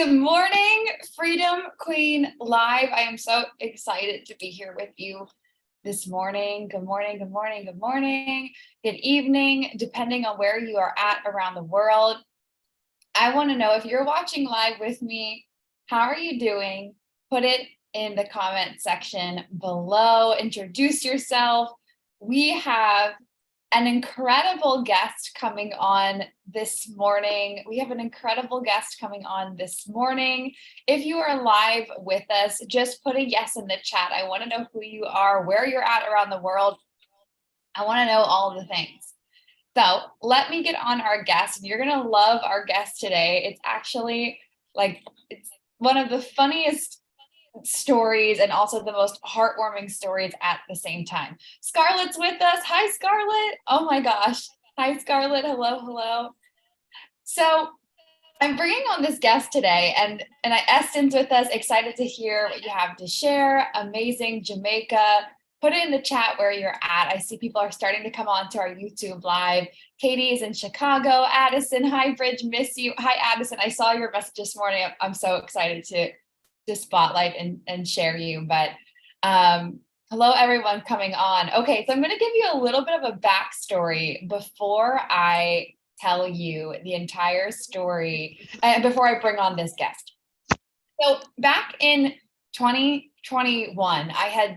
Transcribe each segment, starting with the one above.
Good morning, Freedom Queen Live. I am so excited to be here with you this morning. Good morning, good morning, good morning, good evening, depending on where you are at around the world. I want to know if you're watching live with me, how are you doing? Put it in the comment section below. Introduce yourself. We have an incredible guest coming on this morning. If you are live with us, just put a yes in the chat. I want to know who you are, where you're at around the world. I want to know all the things. So let me get on our guest, and you're going to love our guest today. It's actually it's one of the funniest stories and also the most heartwarming stories at the same time. Scarlett's with us. Hi, Scarlett. Oh my gosh. Hi, Scarlett. Hello. So I'm bringing on this guest today, and Eston's with us. Excited to hear what you have to share. Amazing, Jamaica. Put it in the chat where you're at. I see people are starting to come on to our YouTube live. Katie is in Chicago. Addison, hi, Bridge, miss you. Hi, Addison. I saw your message this morning. I'm so excited to spotlight and share you. But hello, everyone coming on. Okay, so I'm going to give you a little bit of a backstory before I tell you the entire story, before I bring on this guest. So back in 2021, I had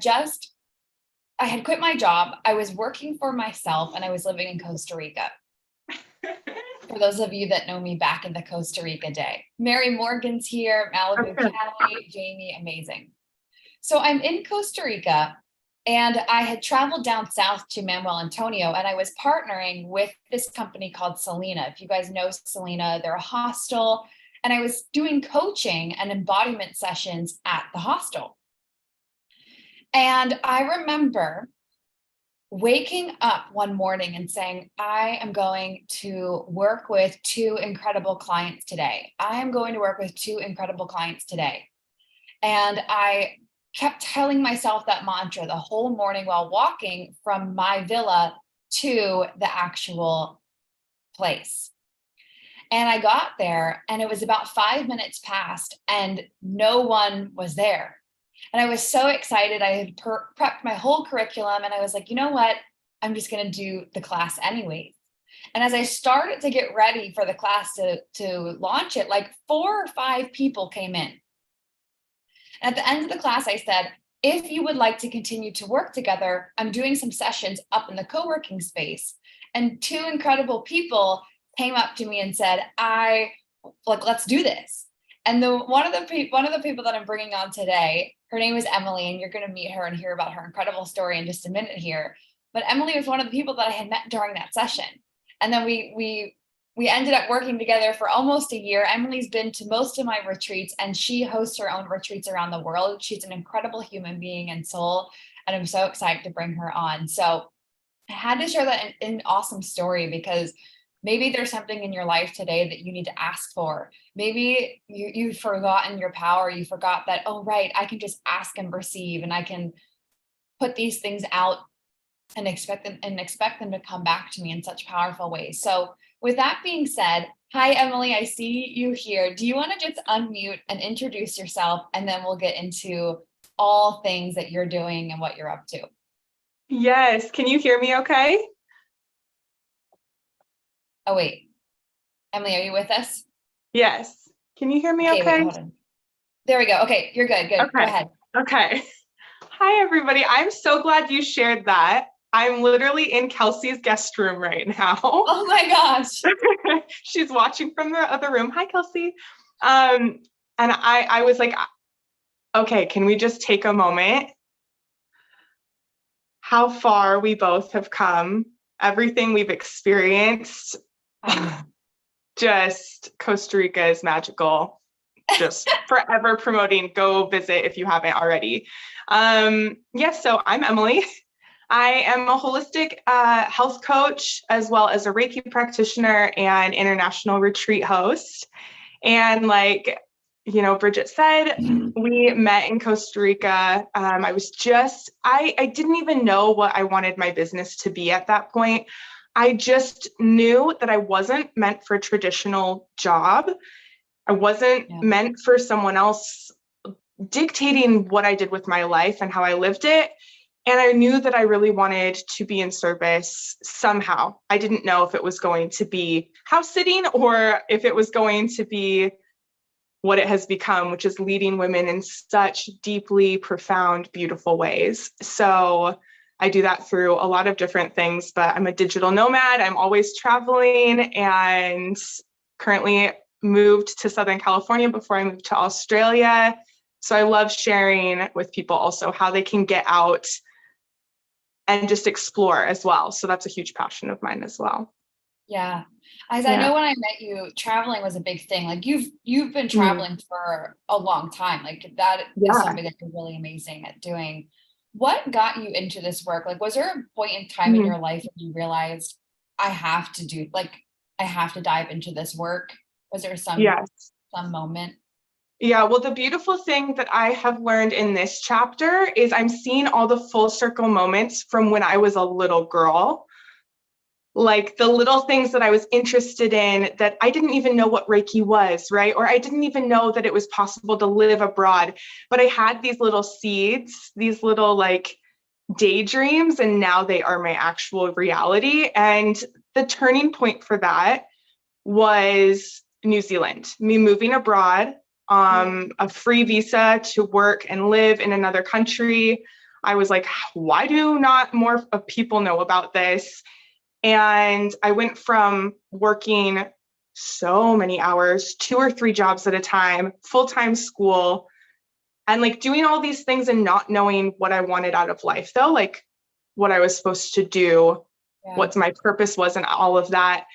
quit my job. I was working for myself, and I was living in Costa Rica. For those of you that know me back in the Costa Rica day. Mary Morgan's here, Malibu Cali, Jamie, amazing. So I'm in Costa Rica, and I had traveled down south to Manuel Antonio, and I was partnering with this company called Selena. If you guys know Selena, they're a hostel, and I was doing coaching and embodiment sessions at the hostel. And I remember waking up one morning and saying, I am going to work with two incredible clients today. And I kept telling myself that mantra the whole morning while walking from my villa to the actual place. And I got there, and it was about 5 minutes past, and no one was there. And I was so excited. I had prepped my whole curriculum, and I was like, you know what? I'm just going to do the class anyways. And as I started to get ready for the class to launch it, like 4 or 5 people came in. And at the end of the class, I said, if you would like to continue to work together, I'm doing some sessions up in the co-working space. And 2 incredible people came up to me and said, let's do this. And one of the people that I'm bringing on today, her name is Emily, and you're going to meet her and hear about her incredible story in just a minute here. But Emily was one of the people that I had met during that session. And then we ended up working together for almost a year. Emily's been to most of my retreats, and she hosts her own retreats around the world. She's an incredible human being and soul, and I'm so excited to bring her on. So I had to share that an awesome story, because maybe there's something in your life today that you need to ask for. Maybe you've forgotten your power. You forgot that, oh, right, I can just ask and receive, and I can put these things out and expect them to come back to me in such powerful ways. So with that being said, hi, Emily, I see you here. Do you want to just unmute and introduce yourself, and then we'll get into all things that you're doing and what you're up to? Yes. Can you hear me okay? Oh, wait. Emily, are you with us? Yes. Can you hear me okay? Wait, hold on. There we go. Okay, you're good. Good. Okay. Go ahead. Okay. Hi, everybody. I'm so glad you shared that. I'm literally in Kelsey's guest room right now. Oh my gosh. She's watching from the other room. Hi, Kelsey. And I was like, okay, can we just take a moment? How far we both have come, everything we've experienced. Just Costa Rica is magical. Just forever promoting. Go visit if you haven't already. Yes, so I'm Emily. I am a holistic health coach, as well as a Reiki practitioner and international retreat host. And like, Bridget said, we met in Costa Rica. I didn't even know what I wanted my business to be at that point. I just knew that I wasn't meant for a traditional job. I wasn't Yeah. meant for someone else dictating what I did with my life and how I lived it. And I knew that I really wanted to be in service somehow. I didn't know if it was going to be house sitting or if it was going to be what it has become, which is leading women in such deeply profound, beautiful ways. So I do that through a lot of different things, but I'm a digital nomad. I'm always traveling, and currently moved to Southern California before I moved to Australia. So I love sharing with people also how they can get out and just explore as well. So that's a huge passion of mine as well. Yeah. As I Yeah. know when I met you, traveling was a big thing. Like you've been Mm. traveling for a long time. Like that is Yeah. something that you're really amazing at doing. What got you into this work? Like, was there a point in time in your life when you realized I have to do I have to dive into this work? Was there Yes. some moment? Yeah, well, the beautiful thing that I have learned in this chapter is I'm seeing all the full circle moments from when I was a little girl. Like the little things that I was interested in that I didn't even know what Reiki was, right? Or I didn't even know that it was possible to live abroad. But I had these little seeds, these little like daydreams, and now they are my actual reality. And the turning point for that was New Zealand, me moving abroad, a free visa to work and live in another country. I was like, why do not more people know about this? And I went from working so many hours, 2 or 3 jobs at a time, full-time school, and like doing all these things and not knowing what I wanted out of life, though, like what I was supposed to do, what my purpose was, and all of that.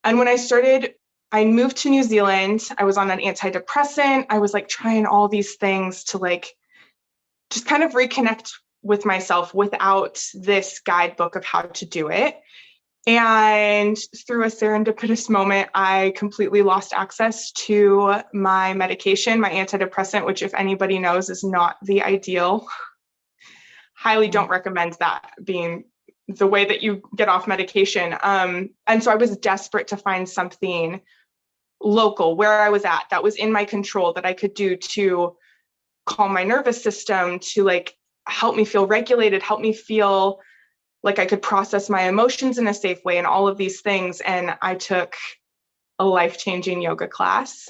And when I moved to New Zealand, I was on an antidepressant. I was like trying all these things to like just kind of reconnect with myself without this guidebook of how to do it. And through a serendipitous moment, I completely lost access to my medication, my antidepressant, which, if anybody knows, is not the ideal. Highly don't recommend that being the way that you get off medication. And so I was desperate to find something local where I was at that was in my control that I could do to calm my nervous system, to like help me feel regulated, help me feel like I could process my emotions in a safe way, and all of these things. And I took a life-changing yoga class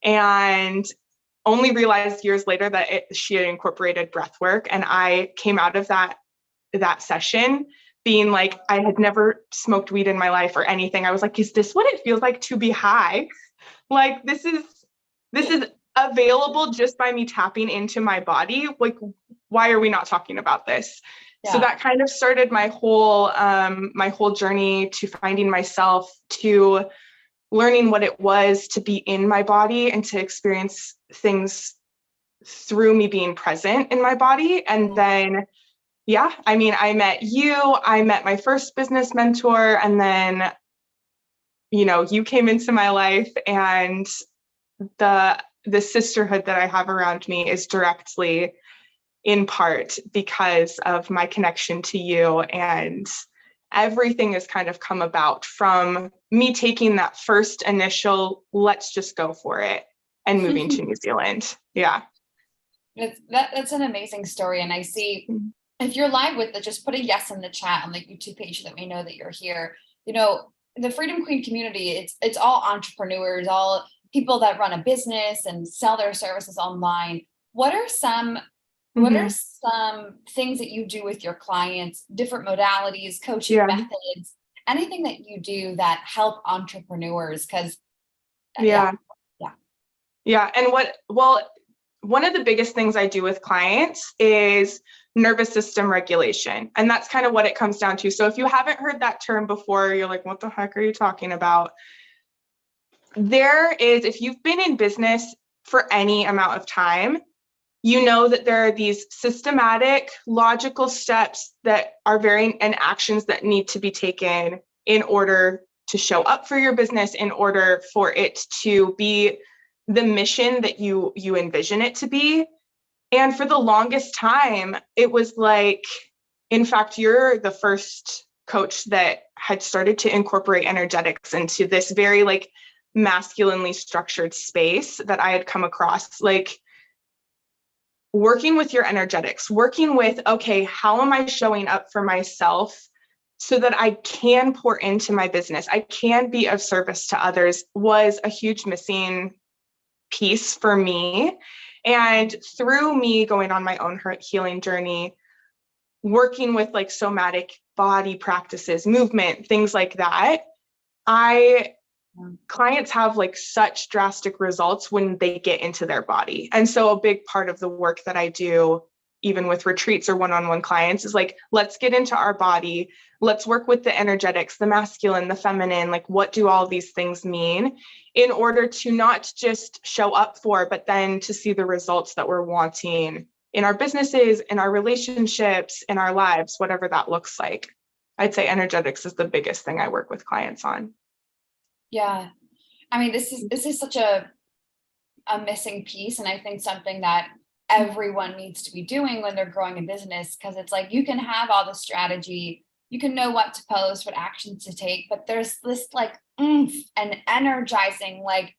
and only realized years later that she had incorporated breath work. And I came out of that session being like, I had never smoked weed in my life or anything. I was like, is this what it feels like to be high? Like, this is available just by me tapping into my body. Like, why are we not talking about this? So that kind of started my whole journey to finding myself, to learning what it was to be in my body and to experience things through me being present in my body. And then, I mean, I met you, I met my first business mentor, and then, you came into my life, and the sisterhood that I have around me is directly in part because of my connection to you. And everything has kind of come about from me taking that first initial, let's just go for it, and moving to New Zealand. Yeah. That's an amazing story. And I see, if you're live with it, just put a yes in the chat on the YouTube page so that we know that you're here. The Freedom Queen community, it's all entrepreneurs, all people that run a business and sell their services online. What are some things that you do with your clients, different modalities, coaching methods, anything that you do that help entrepreneurs? Because And one of the biggest things I do with clients is nervous system regulation. And that's kind of what it comes down to. So if you haven't heard that term before, you're like, what the heck are you talking about? If you've been in business for any amount of time, you know that there are these systematic, logical steps that are and actions that need to be taken in order to show up for your business, in order for it to be the mission that you envision it to be. And for the longest time, it was like, in fact, you're the first coach that had started to incorporate energetics into this very like masculinely structured space that I had come across, like working with your energetics, working with, okay, how am I showing up for myself so that I can pour into my business, I can be of service to others, was a huge missing piece for me. And through me going on my own healing journey, working with like somatic body practices, movement, things like that, clients have like such drastic results when they get into their body. And so a big part of the work that I do, even with retreats or one-on-one clients, is like, let's get into our body. Let's work with the energetics, the masculine, the feminine, like what do all these things mean in order to not just show up for, but then to see the results that we're wanting in our businesses, in our relationships, in our lives, whatever that looks like. I'd say energetics is the biggest thing I work with clients on. Yeah. I mean, this is such a missing piece. And I think something that everyone needs to be doing when they're growing a business, because it's like, you can have all the strategy, you can know what to post, what actions to take, but there's this like oomph and energizing like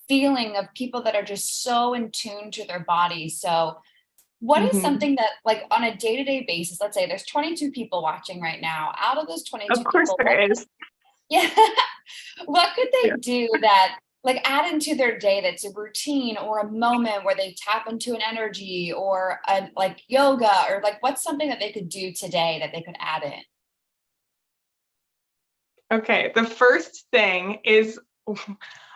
feeling of people that are just so in tune to their body. So what is something that, like, on a day-to-day basis, let's say there's 22 people watching right now, out of those 22 Of course people, there is. yeah, what could they do that like add into their day that's a routine or a moment where they tap into an energy or a like yoga, or like what's something that they could do today that they could add in? Okay, the first thing is,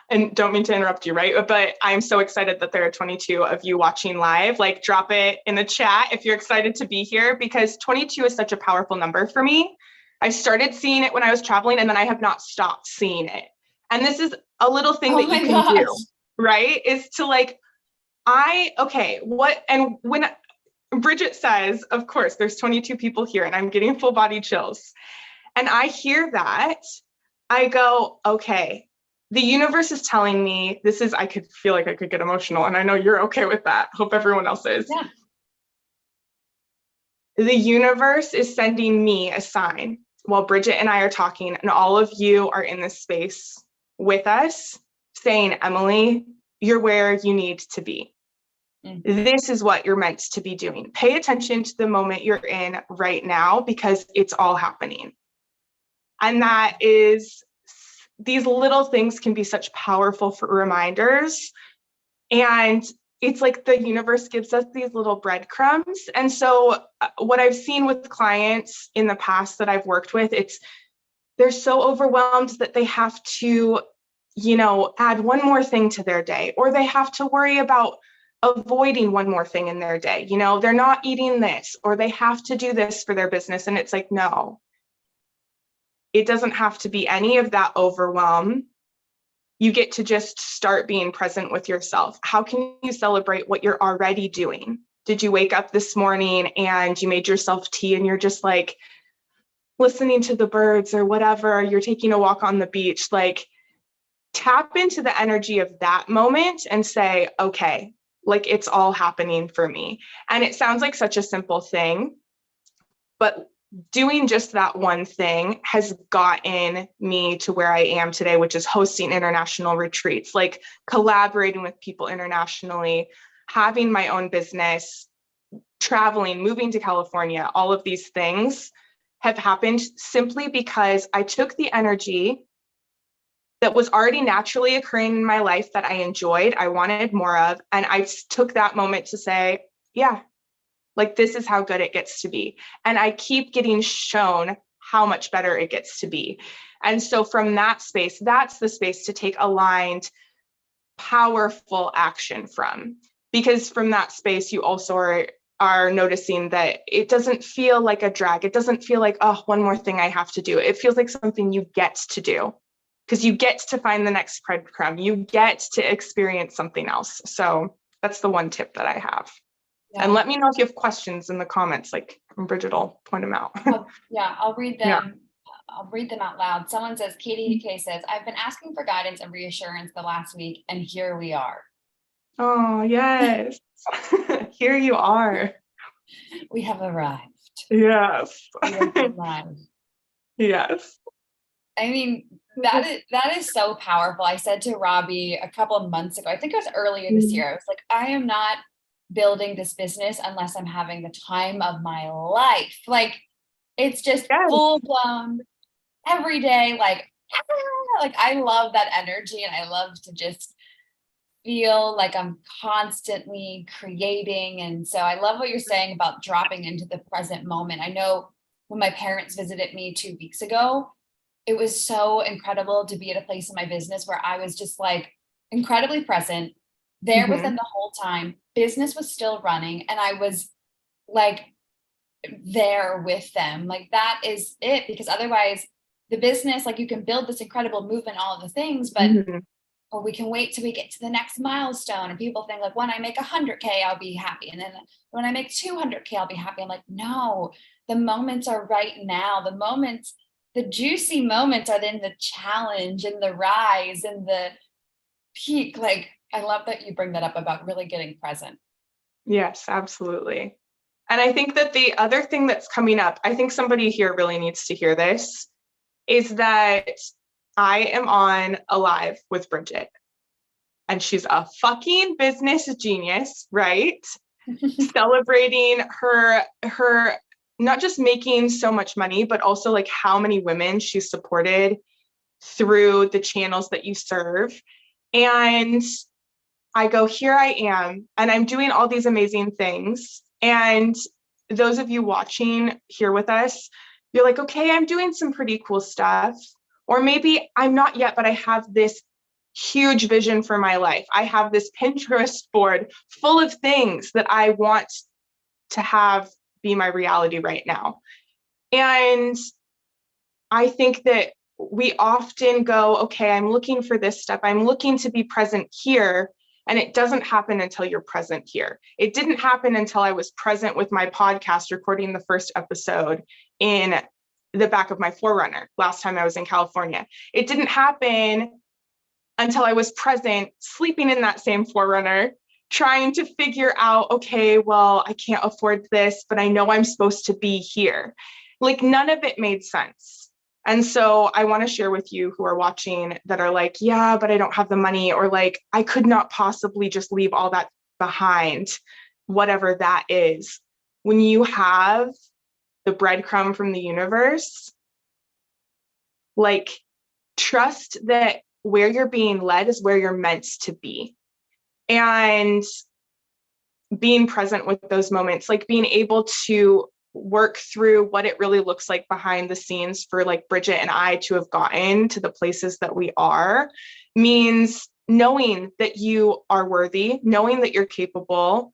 and don't mean to interrupt you, right? But I'm so excited that there are 22 of you watching live. Like, drop it in the chat if you're excited to be here, because 22 is such a powerful number for me. I started seeing it when I was traveling, and then I have not stopped seeing it. And this is a little thing that you can do, right? Is to like, when Bridget says, of course, there's 22 people here and I'm getting full body chills. And I hear that, I go, okay, the universe is telling me this is, I could feel like I could get emotional. And I know you're okay with that. Hope everyone else is. Yeah. The universe is sending me a sign while Bridget and I are talking, and all of you are in this space with us, saying, Emily, you're where you need to be. This is what you're meant to be doing. Pay attention to the moment you're in right now, because it's all happening. And that is, these little things can be such powerful reminders. And it's like the universe gives us these little breadcrumbs. And so what I've seen with clients in the past that I've worked with, they're so overwhelmed that they have to, add one more thing to their day, or they have to worry about avoiding one more thing in their day. They're not eating this, or they have to do this for their business. And it's like, no, it doesn't have to be any of that overwhelm. You get to just start being present with yourself. How can you celebrate what you're already doing? Did you wake up this morning and you made yourself tea and you're just like listening to the birds or whatever? You're taking a walk on the beach. Like, tap into the energy of that moment and say, okay, like, it's all happening for me. And it sounds like such a simple thing, but doing just that one thing has gotten me to where I am today, which is hosting international retreats, like collaborating with people internationally, having my own business, traveling, moving to California. All of these things have happened simply because I took the energy that was already naturally occurring in my life that I enjoyed, I wanted more of, and I took that moment to say, yeah, like, this is how good it gets to be. And I keep getting shown how much better it gets to be. And so from that space, that's the space to take aligned, powerful action from. Because from that space, you also are noticing that it doesn't feel like a drag. It doesn't feel like, oh, one more thing I have to do. It feels like something you get to do, because you get to find the next breadcrumb. You get to experience something else. So that's the one tip that I have. Yeah. And let me know if you have questions in the comments, like Bridget will point them out. I'll read them. Yeah. I'll read them out loud. Someone says, Katie K says, I've been asking for guidance and reassurance the last week, and here we are. Oh, yes. Here you are. We have arrived. Yes. We have arrived. Yes. I mean, That is so powerful. I said to Robbie a couple of months ago, I think it was earlier this year, I was like, I am not building this business unless I'm having the time of my life. Like it's just Yes. full blown every day, like I love that energy and I love to just feel like I'm constantly creating. And so I love what you're saying about dropping into the present moment. I know when my parents visited me 2 weeks ago, it was so incredible to be at a place in my business where I was just like incredibly present there with Mm-hmm. them the whole time. Business was still running and I was like there with them. Like that is it, because otherwise the business, like you can build this incredible movement, all of the things, but Mm-hmm. or we can wait till we get to the next milestone. And people think like, when I make 100K, I'll be happy. And then when I make 200K, I'll be happy. I'm like, no, the moments are right now. The moments, the juicy moments are in the challenge and the rise and the peak. Like, I love that you bring that up about really getting present. Yes, absolutely. And I think that the other thing that's coming up, I think somebody here really needs to hear this, is that I am on a live with Bridget, and she's a fucking business genius, right? Celebrating her not just making so much money, but also like how many women she's supported through the channels that you serve. And I go, here I am, and I'm doing all these amazing things. And those of you watching here with us, you're like, okay, I'm doing some pretty cool stuff. Or maybe I'm not yet, but I have this huge vision for my life. I have this Pinterest board full of things that I want to have be my reality right now. And I think that we often go, okay, I'm looking for this step. I'm looking to be present here. And it doesn't happen until you're present here. It didn't happen until I was present with my podcast, recording the first episode in the back of my 4Runner last time I was in California. It didn't happen until I was present, sleeping in that same 4Runner, trying to figure out, okay, well, I can't afford this, but I know I'm supposed to be here. Like none of it made sense. And so I want to share with you who are watching that are like, yeah, but I don't have the money, or like, I could not possibly just leave all that behind, whatever that is. When you have the breadcrumb from the universe, like, trust that where you're being led is where you're meant to be. And being present with those moments, like being able to work through what it really looks like behind the scenes for like Bridget and I to have gotten to the places that we are, means knowing that you are worthy, knowing that you're capable.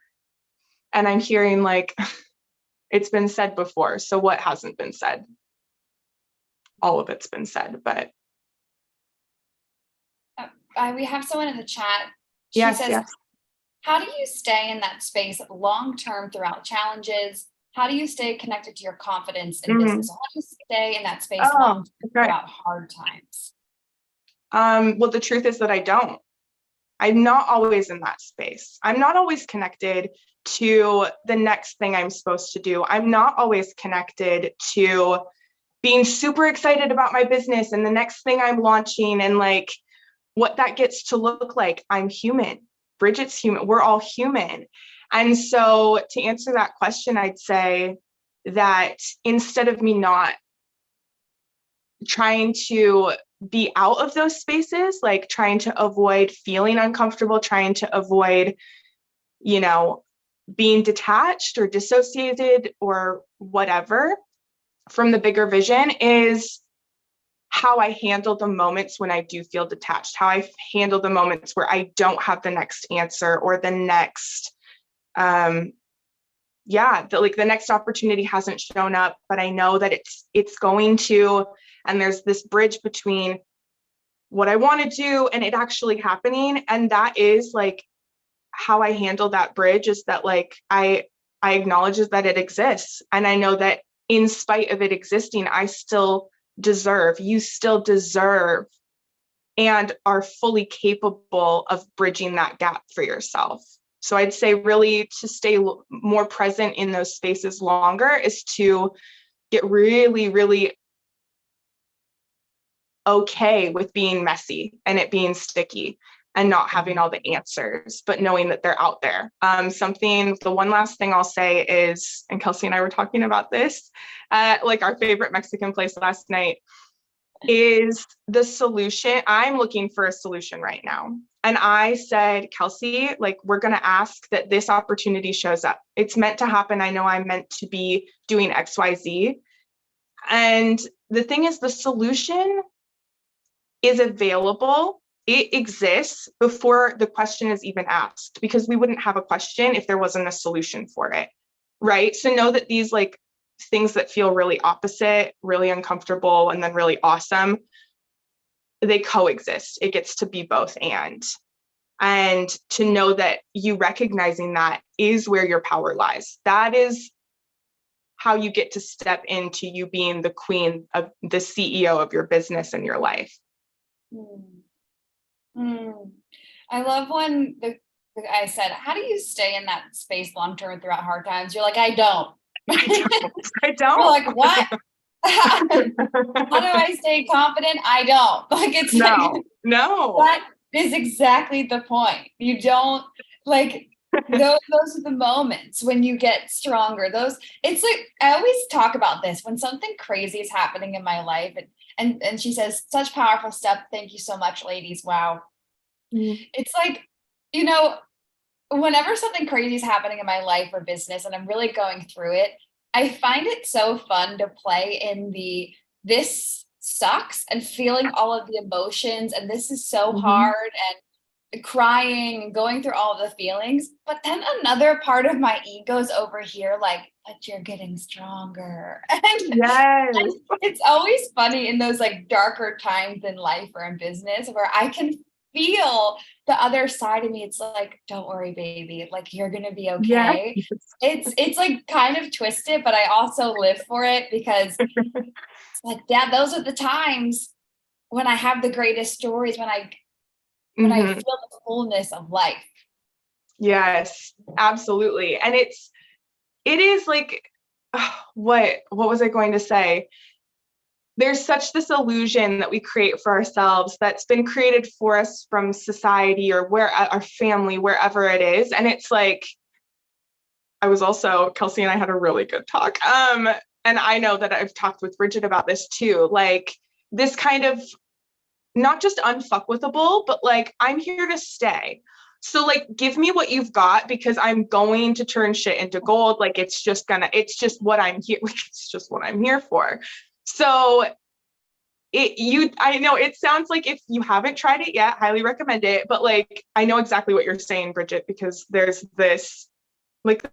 And I'm hearing like, it's been said before. So what hasn't been said? All of it's been said, but. We have someone in the chat. She Yes, says, yes. how do you stay in that space long term throughout challenges? How do you stay connected to your confidence in business? How do you stay in that space long term Okay. throughout hard times? Well, the truth is that I don't. I'm not always in that space. I'm not always connected to the next thing I'm supposed to do. I'm not always connected to being super excited about my business and the next thing I'm launching and like what that gets to look like. I'm human. Bridget's human. We're all human. And so to answer that question, I'd say that instead of me not trying to be out of those spaces, like trying to avoid feeling uncomfortable, trying to avoid, being detached or dissociated or whatever from the bigger vision, is how I handle the moments when I do feel detached, how I handle the moments where I don't have the next answer or the next, the next opportunity hasn't shown up, but I know that it's going to, and there's this bridge between what I want to do and it actually happening. And that is like how I handle that bridge, is that like I acknowledge that it exists. And I know that in spite of it existing, you still deserve and are fully capable of bridging that gap for yourself. So I'd say really to stay more present in those spaces longer is to get really, really okay with being messy and it being sticky and not having all the answers, but knowing that they're out there. The one last thing I'll say is, and Kelsey and I were talking about this at like our favorite Mexican place last night, is the solution. I'm looking for a solution right now. And I said, Kelsey, like, we're going to ask that this opportunity shows up. It's meant to happen. I know I'm meant to be doing XYZ. And the thing is, the solution is available. It exists before the question is even asked, because we wouldn't have a question if there wasn't a solution for it. Right. So know that these like things that feel really opposite, really uncomfortable, and then really awesome, they coexist. It gets to be both and to know that you recognizing that is where your power lies. That is how you get to step into you being the queen of the CEO of your business and your life. I love when I said, how do you stay in that space long-term throughout hard times? You're like, I don't. I don't. You're like, what? How do I stay confident? I don't. Like, it's no. That is exactly the point. You don't like those are the moments when you get stronger. It's like I always talk about this when something crazy is happening in my life, and she says, such powerful stuff. Thank you so much, ladies. Wow. It's like, whenever something crazy is happening in my life or business and I'm really going through it, I find it so fun to play in this sucks and feeling all of the emotions. And this is so hard and crying and going through all of the feelings. But then another part of my ego's over here, like, but you're getting stronger. And it's always funny in those like darker times in life or in business where I can feel the other side of me. It's like, don't worry, baby, like you're gonna be okay. It's like kind of twisted, but I also live for it because it's like, yeah, those are the times when I have the greatest stories, when I feel the fullness of life. Yes, absolutely. And it is like, what was I going to say? There's such this illusion that we create for ourselves that's been created for us from society or where our family, wherever it is. And it's like, Kelsey and I had a really good talk. And I know that I've talked with Bridget about this too, like this kind of not just unfuckwithable, but like, I'm here to stay. So like, give me what you've got because I'm going to turn shit into gold. Like, it's just what I'm here. It's just what I'm here for. So I know it sounds like if you haven't tried it yet, highly recommend it. But like, I know exactly what you're saying, Bridget, because there's this like,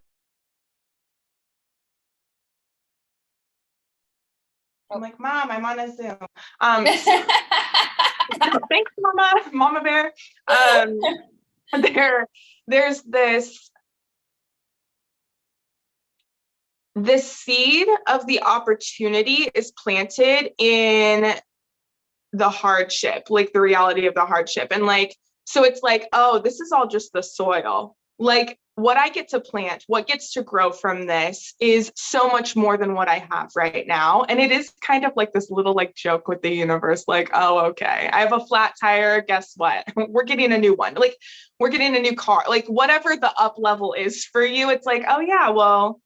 I'm like, Mom, I'm on a Zoom. Thanks, Mama Bear. There's this seed of the opportunity is planted in the hardship, like the reality of the hardship. And like, so it's like, oh, this is all just the soil. Like what I get to plant, what gets to grow from this is so much more than what I have right now. And it is kind of like this little like joke with the universe, like, oh, okay, I have a flat tire. Guess what? We're getting a new one. Like we're getting a new car, like whatever the up level is for you. It's like, oh yeah, well,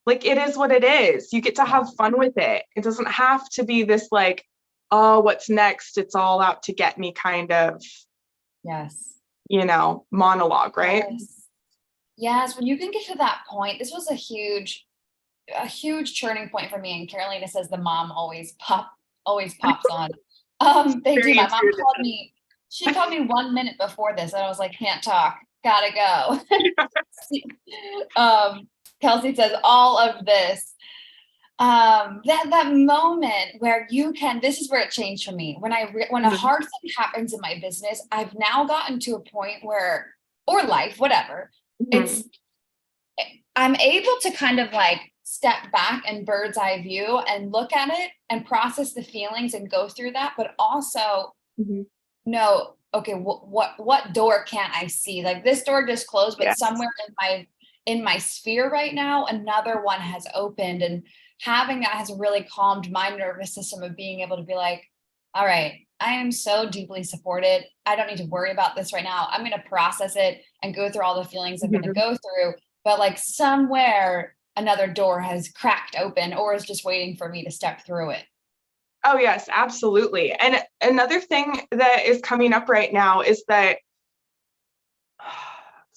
like it is what it is. You get to have fun with it. It doesn't have to be this like, oh, what's next? It's all out to get me kind of, monologue, right? Yes. When you can get to that point, this was a huge turning point for me. And Carolina says the mom always pops on. They do. My mom called me. She called me 1 minute before this, and I was like, can't talk, gotta go. Kelsey says all of this. That moment where this is where it changed for me. When a hard thing happens in my business, I've now gotten to a point where, or life, whatever, I'm able to kind of like step back and bird's eye view and look at it and process the feelings and go through that, but also know, okay, what door can't I see? Like this door just closed, but somewhere in my sphere right now, another one has opened, and having that has really calmed my nervous system of being able to be like, all right, I am so deeply supported. I don't need to worry about this right now. I'm going to process it and go through all the feelings I'm going to Mhm. go through. But like somewhere another door has cracked open or is just waiting for me to step through it. Oh, yes, absolutely. And another thing that is coming up right now is that,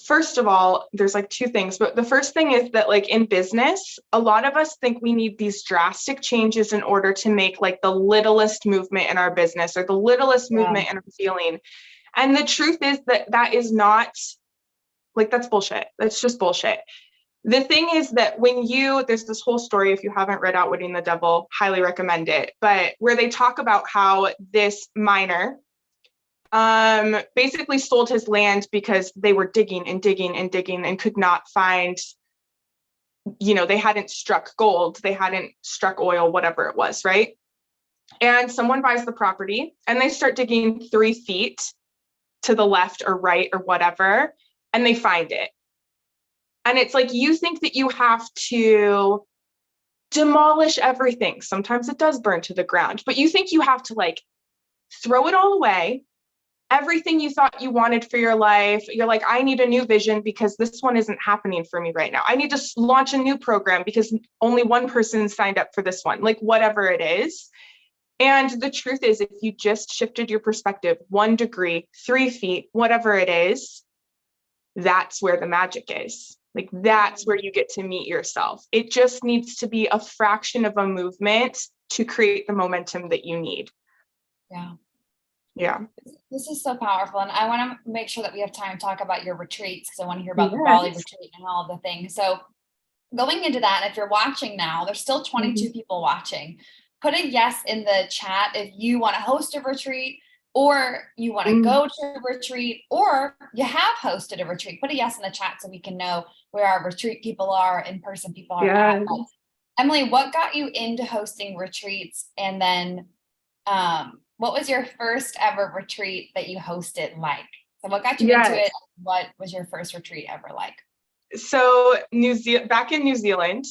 first of all, there's like two things, but the first thing is that, like, in business, a lot of us think we need these drastic changes in order to make like the littlest movement in our business or the littlest Yeah. movement in our feeling. And the truth is that that is not, like, that's bullshit. That's just bullshit. The thing is that there's this whole story, if you haven't read Outwitting the Devil, highly recommend it, but where they talk about how this miner basically sold his land because they were digging and digging and digging and could not find, they hadn't struck gold, they hadn't struck oil, whatever it was, right? And someone buys the property and they start digging 3 feet to the left or right or whatever, and they find it. And it's like, you think that you have to demolish everything. Sometimes it does burn to the ground, but you think you have to like throw it all away, everything you thought you wanted for your life. You're like, I need a new vision because this one isn't happening for me right now. I need to launch a new program because only one person signed up for this one, like whatever it is. And the truth is, if you just shifted your perspective 1 degree, 3 feet, whatever it is, that's where the magic is. Like, that's where you get to meet yourself. It just needs to be a fraction of a movement to create the momentum that you need. Yeah. Yeah. This is so powerful. And I want to make sure that we have time to talk about your retreats because I want to hear about the Bali Yes. retreat and all the things. So going into that, if you're watching now, there's still 22 people watching. Put a yes in the chat if you want to host a retreat or you want to Mm-hmm. go to a retreat or you have hosted a retreat. Put a yes in the chat so we can know where our retreat people are, in-person people are at. Yes. But Emily, what got you into hosting retreats? And then what was your first ever retreat that you hosted like? So what got you into Yes. it? What was your first retreat ever like? So back in New Zealand,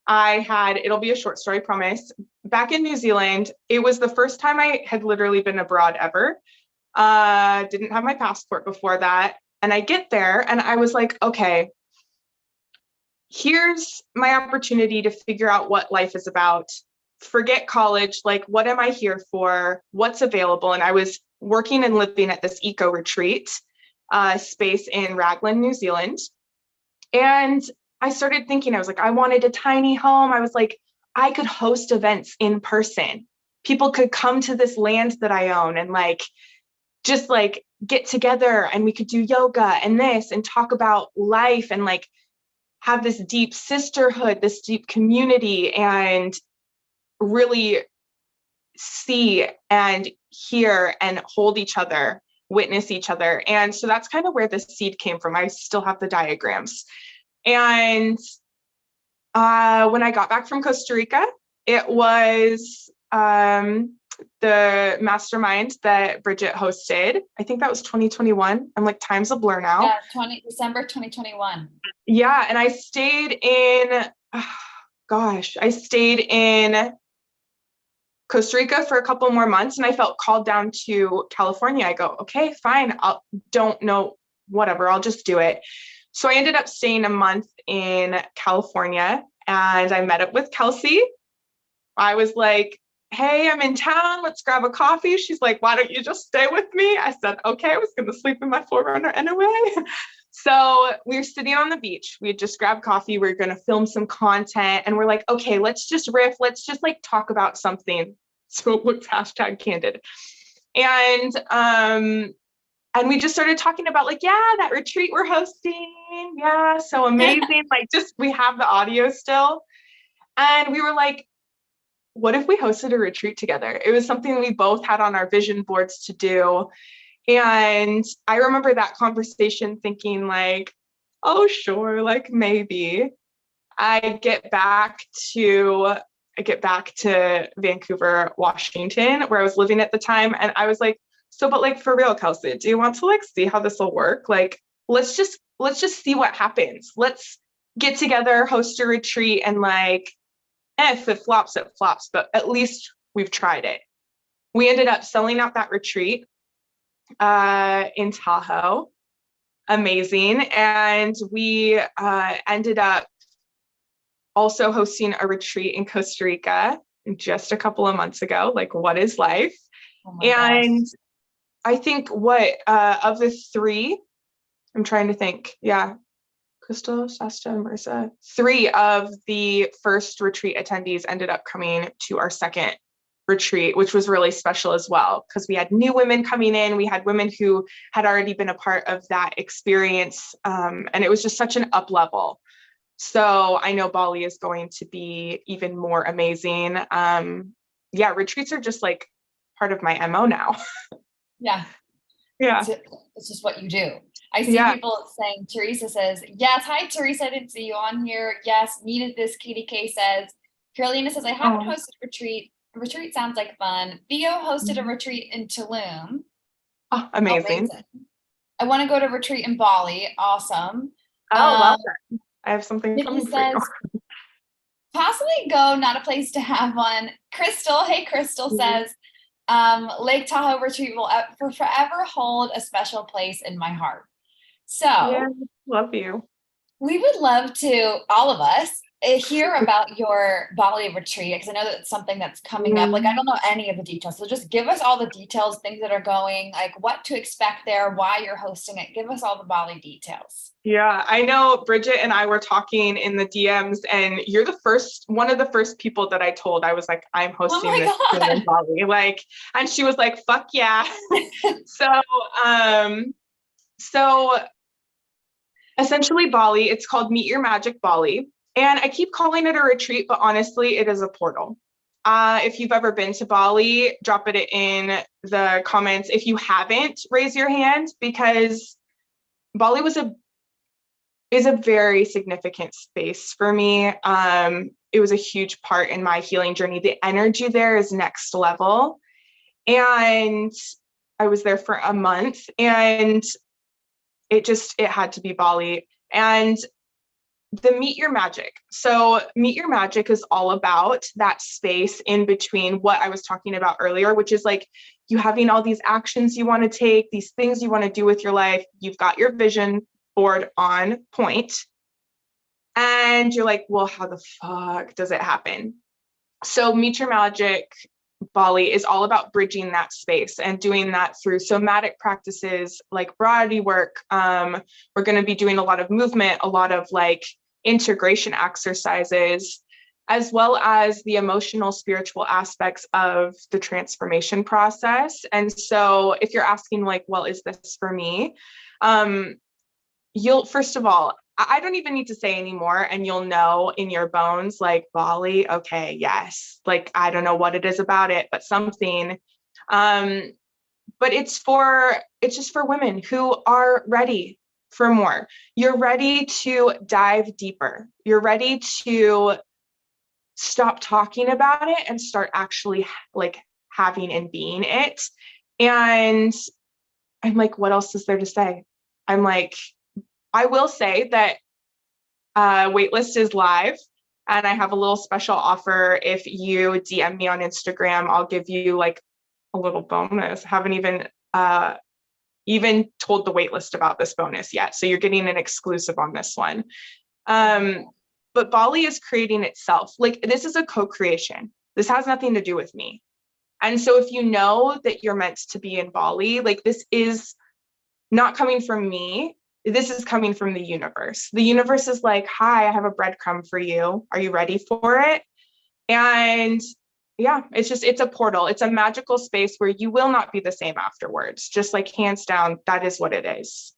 it'll be a short story, promise. Back in New Zealand, it was the first time I had literally been abroad ever. Didn't have my passport before that. And I get there and I was like, okay, here's my opportunity to figure out what life is about. Forget college. Like, what am I here for? What's available? And I was working and living at this eco retreat space in Raglan, New Zealand. And I started thinking, I was like, I wanted a tiny home. I was like, I could host events in person. People could come to this land that I own and like, just like get together and we could do yoga and this and talk about life and like have this deep sisterhood, this deep community, and really see and hear and hold each other, witness each other. And so that's kind of where the seed came from. I still have the diagrams. And when I got back from Costa Rica, it was the mastermind that Bridget hosted. I think that was 2021. I'm like, time's a blur now. Yeah, December 2021. Yeah, and I stayed in, I stayed in Costa Rica for a couple more months and I felt called down to California. I go, okay, fine. Don't know, whatever, I'll just do it. So I ended up staying a month in California and I met up with Kelsey. I was like, hey, I'm in town. Let's grab a coffee. She's like, why don't you just stay with me? I said, okay. I was going to sleep in my 4Runner anyway. So we were sitting on the beach. We had just grabbed coffee. We were going to film some content. And we're like, okay, let's just riff. Let's just like talk about something. So it looks #candid. And we just started talking about like, yeah, that retreat we're hosting. Yeah, so amazing. Like, just, we have the audio still. And we were like, what if we hosted a retreat together? It was something we both had on our vision boards to do. And I remember that conversation thinking like, oh, sure, like maybe. I get back to Vancouver, Washington, where I was living at the time. And I was like, so, but like for real, Kelsey, do you want to like see how this will work? Like, let's just see what happens. Let's get together, host a retreat, and like, if it flops, it flops, but at least we've tried it. we ended up selling out that retreat in Tahoe. Amazing. And we ended up also hosting a retreat in Costa Rica just a couple of months ago. Like, what is life? Oh my And gosh. I think what of the three, I'm trying to think. Yeah. Crystal, Shasta, and Marissa. Three of the first retreat attendees ended up coming to our second retreat, which was really special as well, because we had new women coming in. We had women who had already been a part of that experience. And it was just such an up level. So I know Bali is going to be even more amazing. Yeah, retreats are just like part of my MO now. Yeah. Yeah. It's just what you do. I see Yeah. people saying, Teresa says, yes. Hi, Teresa. I didn't see you on here. Yes. Needed this. Katie K says, Carolina says, I haven't Oh. hosted a retreat. A retreat sounds like fun. Theo hosted a retreat in Tulum. Oh, amazing. Amazing. I want to go to retreat in Bali. Awesome. Oh, love that. I have something Nikki coming for you. says, possibly go, not a place to have one. Crystal, hey, Crystal says, Lake Tahoe retreat will forever hold a special place in my heart. So Yeah, love you. we would love to, all of us, hear about your Bali retreat, because I know that's something that's coming up. Like, I don't know any of the details. So just give us all the details, things that are going, like what to expect there, why you're hosting it. Give us all the Bali details. Yeah, I know Bridget and I were talking in the DMs, and you're one of the first people that I told. I was like, I'm Oh hosting my this in God. Bali. Like, and she was like, fuck yeah. So, so essentially Bali, it's called Meet Your Magic Bali. And I keep calling it a retreat, but honestly, it is a portal. If you've ever been to Bali, drop it in the comments. If you haven't, raise your hand, because Bali is a very significant space for me. It was a huge part in my healing journey. The energy there is next level. And I was there for a month, and it had to be Bali. And the Meet Your Magic. So Meet Your Magic is all about that space in between what I was talking about earlier, which is like you having all these actions you want to take, these things you want to do with your life. You've got your vision board on point, and you're like, well, how the fuck does it happen? So Meet Your Magic Bali is all about bridging that space and doing that through somatic practices like body work. We're going to be doing a lot of movement, a lot of like integration exercises, as well as the emotional, spiritual aspects of the transformation process. And so if you're asking like, well, is this for me? You'll, first of all, I don't even need to say anymore, and you'll know in your bones, like Bali, okay, yes, like I don't know what it is about it, but something. But it's just for women who are ready for more. You're ready to dive deeper. You're ready to stop talking about it and start actually like having and being it. And I'm like, what else is there to say? I'm like, I will say that waitlist is live, and I have a little special offer. If you DM me on Instagram, I'll give you like a little bonus. Haven't even told the waitlist about this bonus yet, so you're getting an exclusive on this one. But Bali is creating itself. Like, this is a co-creation. This has nothing to do with me. And so if you know that you're meant to be in Bali, like, this is not coming from me. This is coming from the universe. The universe is like, hi, I have a breadcrumb for you. Are you ready for it? And yeah, it's a portal. It's a magical space where you will not be the same afterwards. Just like, hands down, that is what it is.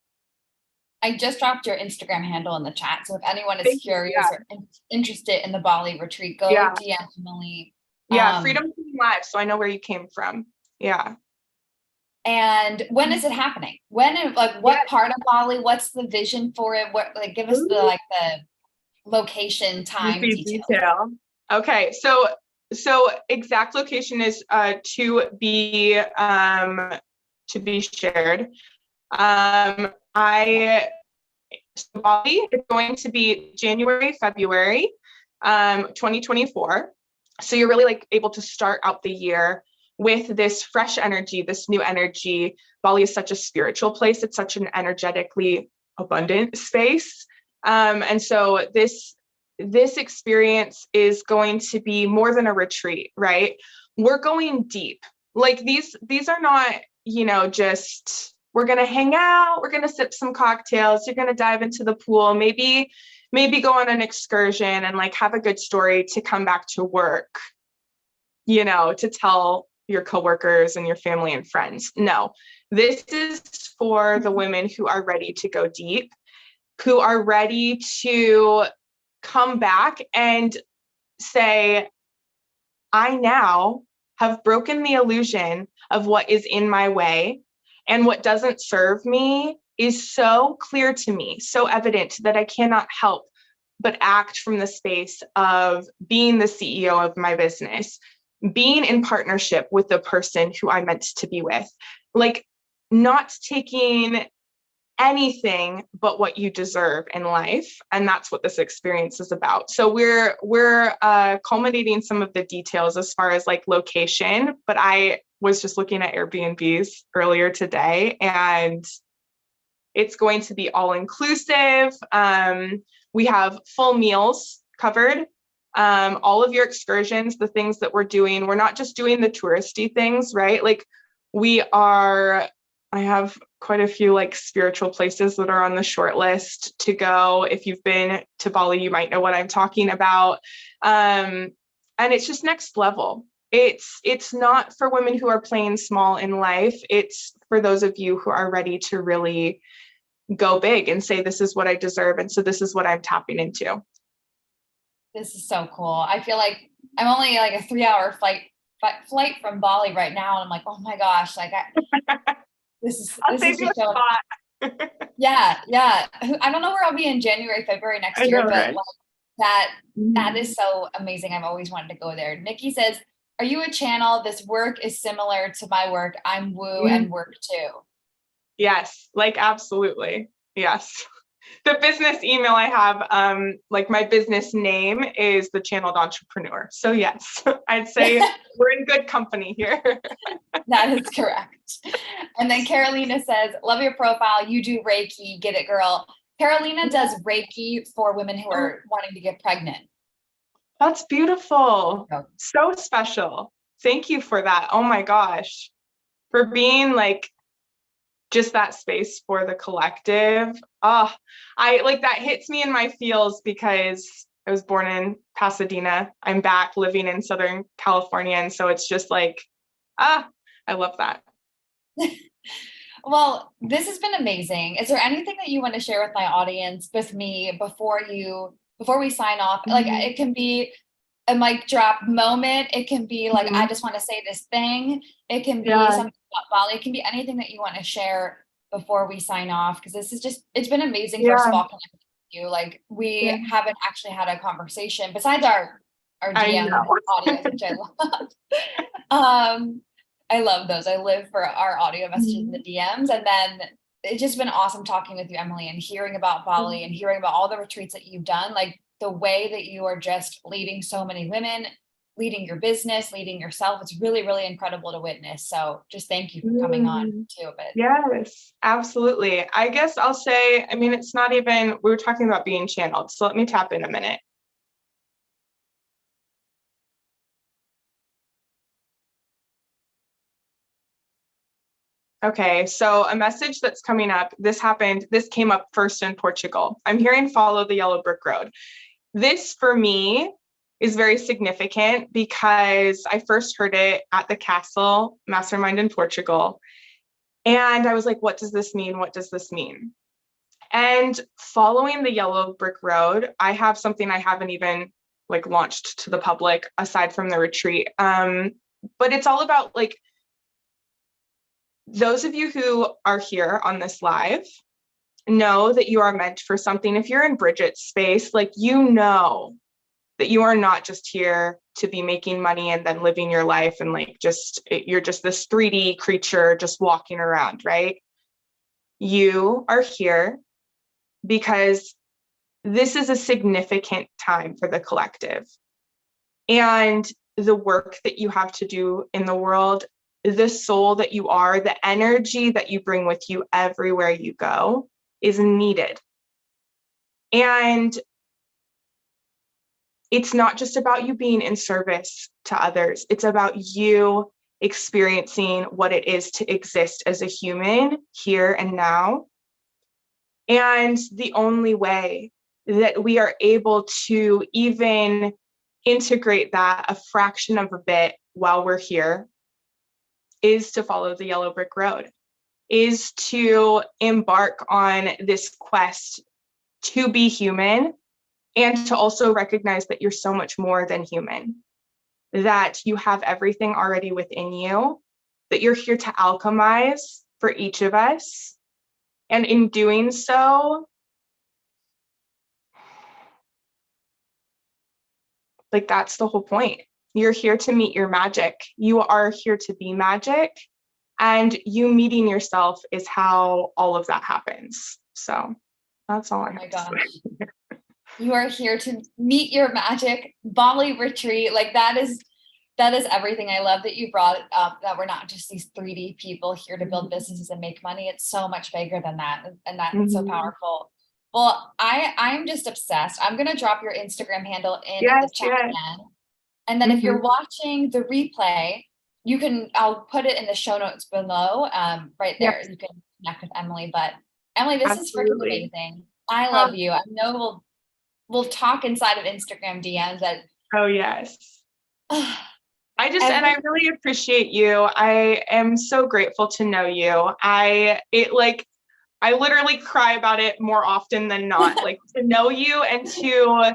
I just dropped your Instagram handle in the chat. So if anyone is Thank you. curious or interested in the Bali retreat, go Yeah. DM Emily. Yeah. Freedom Live. So I know where you came from. Yeah. And when is it happening? When, like, what part of Bali? What's the vision for it? What, like, give us the location, time detail. Okay, so exact location is to be shared. Bali is going to be January, February, 2024. So you're really like able to start out the year with this fresh energy, this new energy. Bali is such a spiritual place. It's such an energetically abundant space. And so this experience is going to be more than a retreat, right? We're going deep. Like these are not, just we're going to hang out, we're going to sip some cocktails, you're going to dive into the pool, maybe go on an excursion and like have a good story to come back to work, to tell your coworkers and your family and friends. No, this is for the women who are ready to go deep, who are ready to come back and say, I now have broken the illusion of what is in my way, and what doesn't serve me is so clear to me, so evident that I cannot help but act from the space of being the CEO of my business, being in partnership with the person who I'm meant to be with, like not taking anything but what you deserve in life. And that's what this experience is about. So we're culminating some of the details as far as like location, but I was just looking at Airbnbs earlier today, and it's going to be all inclusive. We have full meals covered. All of your excursions, the things that we're doing, we're not just doing the touristy things, right? Like I have quite a few like spiritual places that are on the short list to go. If you've been to Bali, you might know what I'm talking about. And it's just next level. It's not for women who are playing small in life. It's for those of you who are ready to really go big and say, this is what I deserve. And so this is what I'm tapping into. This is so cool. I feel like I'm only like a 3-hour flight from Bali right now. And I'm like, oh my gosh, like I'll save you a spot. Yeah. I don't know where I'll be in January, February next year, but right? Like that is so amazing. I've always wanted to go there. Nikki says, are you a channel? This work is similar to my work. I'm woo and work too. Yes, like absolutely. Yes. The business email I have, like my business name is the Channeled Entrepreneur. So yes, I'd say we're in good company here. That is correct. And then Carolina says, love your profile. You do Reiki. Get it, girl. Carolina does Reiki for women who are wanting to get pregnant. That's beautiful. So special. Thank you for that. Oh my gosh. For being like just that space for the collective. Oh, I like that hits me in my feels because I was born in Pasadena. I'm back living in Southern California. And so it's just like, I love that. Well, this has been amazing. Is there anything that you want to share with my audience, with me, before we sign off? Like it can be a mic drop moment. It can be like, I just want to say this thing. It can be something about Bali. It can be anything that you want to share before we sign off. Because this is it's been amazing. First of all, connecting with you. Like we haven't actually had a conversation besides our DM audios, which I love. I love those. I live for our audio messages in the DMs. And then it's just been awesome talking with you, Emily, and hearing about Bali and hearing about all the retreats that you've done. Like the way that you are just leading so many women, leading your business, leading yourself. It's really, really incredible to witness. So just thank you for coming on too. But yes, absolutely. I guess I'll say, I mean, it's not even, we were talking about being channeled. So let me tap in a minute. Okay, so a message that's coming up, this came up first in Portugal. I'm hearing follow the yellow brick road. This for me is very significant because I first heard it at the Castle Mastermind in Portugal. And I was like, what does this mean? What does this mean? And following the yellow brick road, I have something I haven't even like launched to the public aside from the retreat. But it's all about like, those of you who are here on this live know that you are meant for something. If you're in Bridget's space, like, you know that you are not just here to be making money and then living your life and like you're just this 3D creature just walking around, right? You are here because this is a significant time for the collective. And the work that you have to do in the world, the soul that you are, the energy that you bring with you everywhere you go is needed. And it's not just about you being in service to others. It's about you experiencing what it is to exist as a human here and now. And the only way that we are able to even integrate that a fraction of a bit while we're here is to follow the yellow brick road, is to embark on this quest to be human, and to also recognize that you're so much more than human, that you have everything already within you, that you're here to alchemize for each of us. And in doing so, like, that's the whole point. You're here to meet your magic. You are here to be magic. And you meeting yourself is how all of that happens. So that's all I have to say. You are here to meet your magic. Bali retreat, like that is everything. I love that you brought up that we're not just these 3D people here to build businesses and make money. It's so much bigger than that, and that's so powerful. Well, I'm just obsessed. I'm gonna drop your Instagram handle in the chat again, and then if you're watching the replay, I'll put it in the show notes below. Right there, you can connect with Emily. But Emily, this is freaking amazing. I love you. I know we'll talk inside of Instagram DMs. That oh yes. And I really appreciate you. I am so grateful to know you. I literally cry about it more often than not, like to know you and to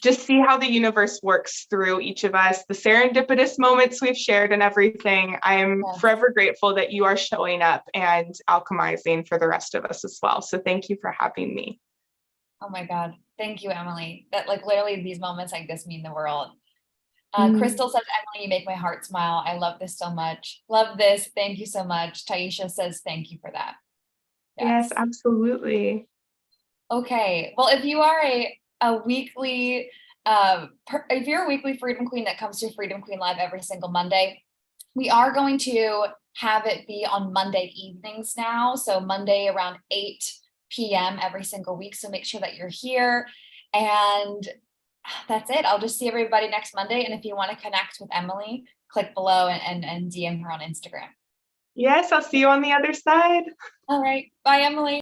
just see how the universe works through each of us, the serendipitous moments we've shared and everything. I'm forever grateful that you are showing up and alchemizing for the rest of us as well. So thank you for having me. Oh my God. Thank you, Emily. That like literally these moments like this mean the world. Crystal says, Emily, you make my heart smile. I love this so much. Love this. Thank you so much. Taisha says, thank you for that. Yes, absolutely. Okay. Well, if you are a weekly, if you're a weekly Freedom Queen that comes to Freedom Queen Live every single Monday, we are going to have it be on Monday evenings now. So Monday around 8 p.m. every single week. So make sure that you're here. And that's it. I'll just see everybody next Monday. And if you want to connect with Emily, click below and DM her on Instagram. Yes, I'll see you on the other side. All right. Bye, Emily.